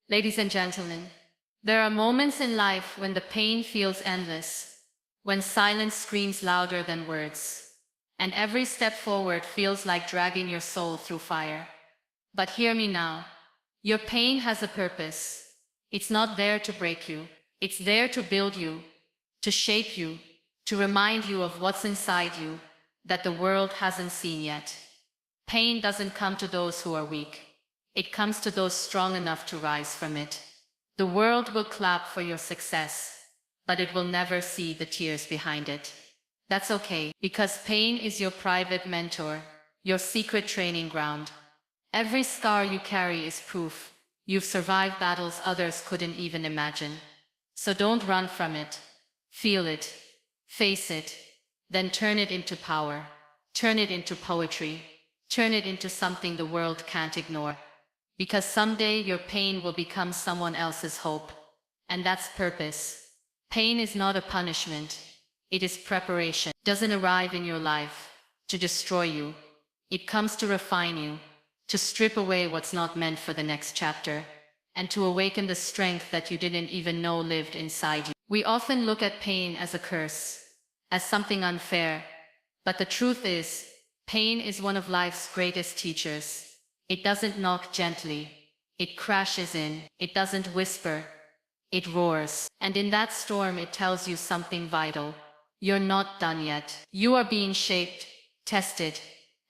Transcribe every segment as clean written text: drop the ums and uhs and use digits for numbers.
Ladies and gentlemen, there are moments in life when the pain feels endless, when silence screams louder than words, and every step forward feels like dragging your soul through fire. But hear me now. Your pain has a purpose. It's not there to break you. It's there to build you, to shape you, to remind you of what's inside you that the world hasn't seen yet. Pain doesn't come to those who are weak. It comes to those strong enough to rise from it. The world will clap for your success, but it will never see the tears behind it. That's okay, because pain is your private mentor, your secret training ground. Every scar you carry is proof you've survived battles others couldn't even imagine. So don't run from it. Feel it, face it, then turn it into power. Turn it into poetry. Turn it into something the world can't ignore. Because someday your pain will become someone else's hope. And that's purpose. Pain is not a punishment. It is preparation. It doesn't arrive in your life to destroy you. It comes to refine you, to strip away what's not meant for the next chapter, and to awaken the strength that you didn't even know lived inside you. We often look at pain as a curse, as something unfair. But the truth is, pain is one of life's greatest teachers. It doesn't knock gently. It crashes in. It doesn't whisper. It roars. And in that storm it tells you something vital. You're not done yet. You are being shaped, tested,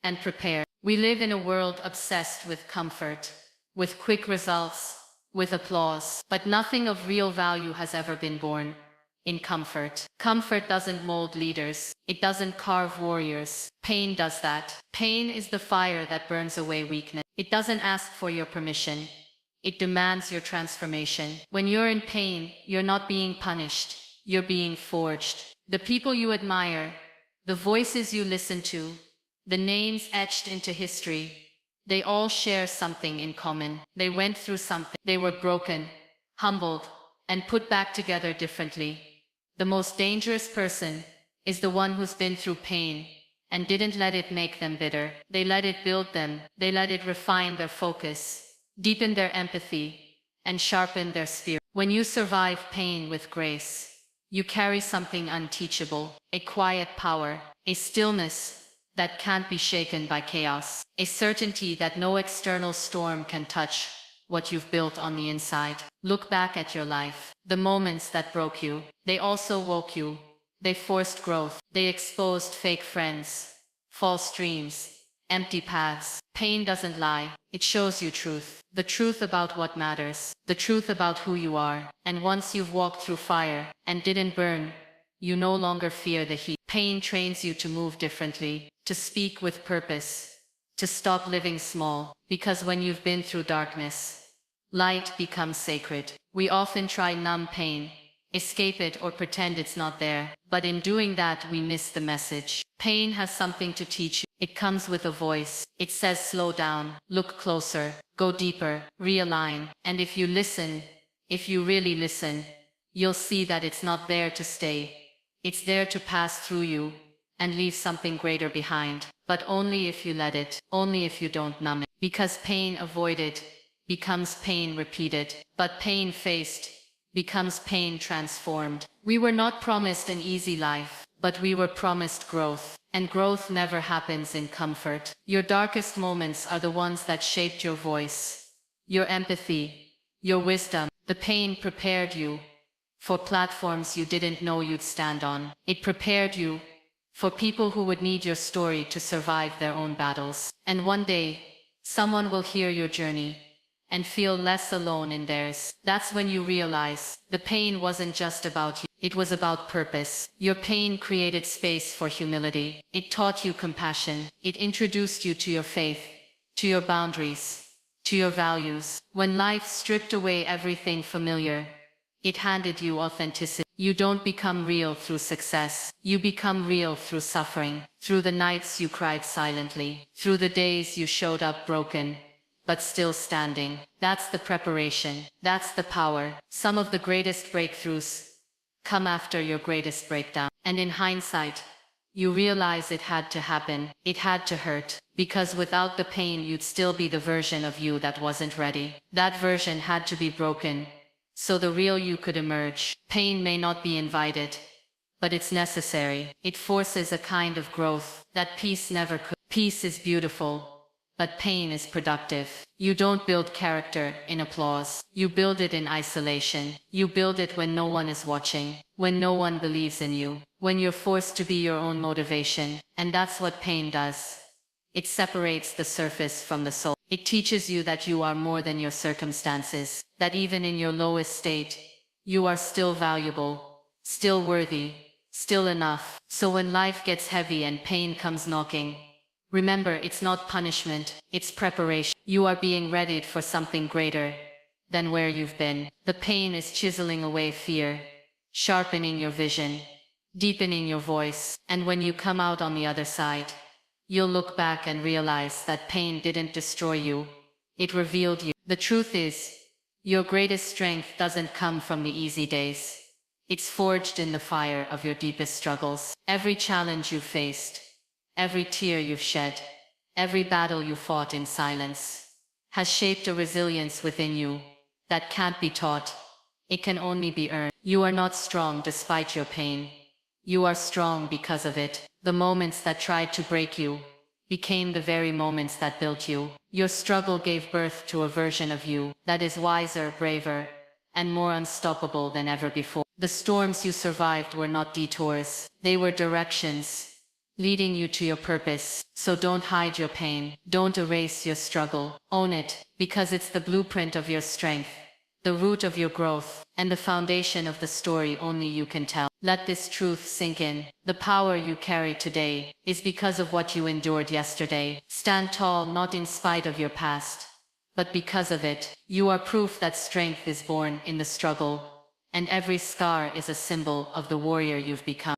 and prepared. We live in a world obsessed with comfort, with quick results, with applause. But nothing of real value has ever been born in comfort. Comfort doesn't mold leaders. It doesn't carve warriors. Pain does that. Pain is the fire that burns away weakness. It doesn't ask for your permission. It demands your transformation. When you're in pain, you're not being punished. You're being forged. The people you admire, the voices you listen to, the names etched into history, they all share something in common. They went through something. They were broken, humbled, and put back together differently. The most dangerous person is the one who's been through pain and didn't let it make them bitter. They let it build them. They let it refine their focus, deepen their empathy, and sharpen their spirit. When you survive pain with grace, you carry something unteachable, a quiet power, a stillness that can't be shaken by chaos, a certainty that no external storm can touch what you've built on the inside. Look back at your life. The moments that broke you, they also woke you. They forced growth. They exposed fake friends, false dreams, empty paths. Pain doesn't lie. It shows you truth. The truth about what matters. The truth about who you are. And once you've walked through fire and didn't burn, you no longer fear the heat. Pain trains you to move differently, to speak with purpose, to stop living small. Because when you've been through darkness, light becomes sacred. We often try numb pain, escape it or pretend it's not there. But in doing that, we miss the message. Pain has something to teach you. It comes with a voice. It says slow down, look closer, go deeper, realign. And if you listen, if you really listen, you'll see that it's not there to stay. It's there to pass through you and leave something greater behind. But only if you let it, only if you don't numb it. Because pain avoided becomes pain repeated, but pain faced becomes pain transformed. We were not promised an easy life, but we were promised growth. And growth never happens in comfort. Your darkest moments are the ones that shaped your voice, your empathy, your wisdom. The pain prepared you for platforms you didn't know you'd stand on. It prepared you for people who would need your story to survive their own battles. And one day, someone will hear your journey and feel less alone in theirs. That's when you realize the pain wasn't just about you. It was about purpose. Your pain created space for humility. It taught you compassion. It introduced you to your faith, to your boundaries, to your values. When life stripped away everything familiar, it handed you authenticity. You don't become real through success. You become real through suffering, through the nights you cried silently, through the days you showed up broken, but still standing. That's the preparation. That's the power. Some of the greatest breakthroughs come after your greatest breakdown. And in hindsight, You realize it had to happen, it had to hurt, because without the pain you'd still be the version of you that wasn't ready. That version had to be broken, so the real you could emerge. Pain may not be invited, but it's necessary. It forces a kind of growth that peace never could. Peace is beautiful, but pain is productive. You don't build character in applause. You build it in isolation. You build it when no one is watching, when no one believes in you, when you're forced to be your own motivation. And that's what pain does. It separates the surface from the soul. It teaches you that you are more than your circumstances, that even in your lowest state, you are still valuable, still worthy, still enough. So when life gets heavy and pain comes knocking, remember, it's not punishment, it's preparation. You are being readied for something greater than where you've been. The pain is chiseling away fear, sharpening your vision, deepening your voice. And when you come out on the other side, you'll look back and realize that pain didn't destroy you, it revealed you. The truth is, your greatest strength doesn't come from the easy days. It's forged in the fire of your deepest struggles. Every challenge you've faced, every tear you've shed, every battle you fought in silence, has shaped a resilience within you that can't be taught. It can only be earned. You are not strong despite your pain. You are strong because of it. The moments that tried to break you became the very moments that built you. Your struggle gave birth to a version of you that is wiser, braver, and more unstoppable than ever before. The storms you survived were not detours. They were directions, leading you to your purpose. So don't hide your pain. Don't erase your struggle. Own it, because it's the blueprint of your strength, the root of your growth, and the foundation of the story only you can tell. Let this truth sink in. The power you carry today is because of what you endured yesterday. Stand tall, not in spite of your past, but because of it. You are proof that strength is born in the struggle, and every scar is a symbol of the warrior you've become.